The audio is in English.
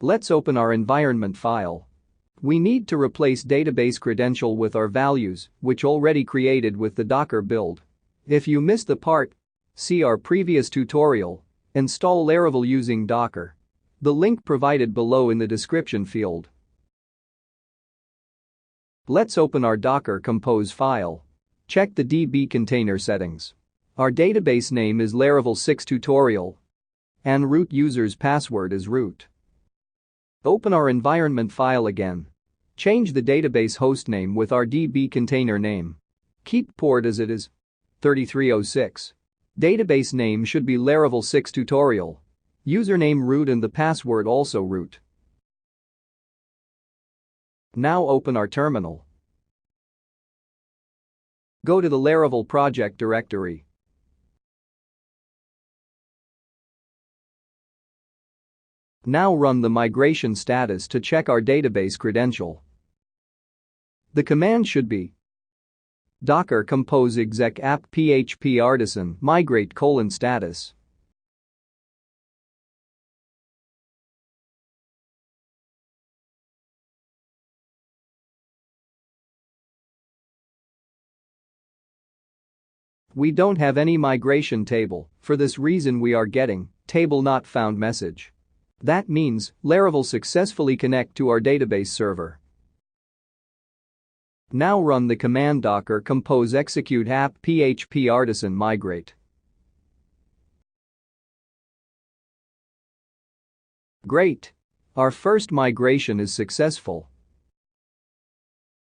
Let's open our environment file. We need to replace database credential with our values, which already created with the Docker build. If you missed the part, see our previous tutorial, Install Laravel using Docker. The link provided below in the description field. Let's open our Docker Compose file. Check the DB container settings. Our database name is Laravel 6 tutorial and root user's password is root. Open our environment file again. Change the database hostname with our DB container name. Keep port as it is 3306. Database name should be Laravel 6 tutorial. Username root and the password also root. Now open our terminal. Go to the Laravel project directory. Now run the migration status to check our database credential. The command should be docker compose exec app php artisan migrate : status. We don't have any migration table, for this reason we are getting table not found message. That means Laravel successfully connect to our database server. Now run the command docker compose execute app php artisan migrate. Great! Our first migration is successful.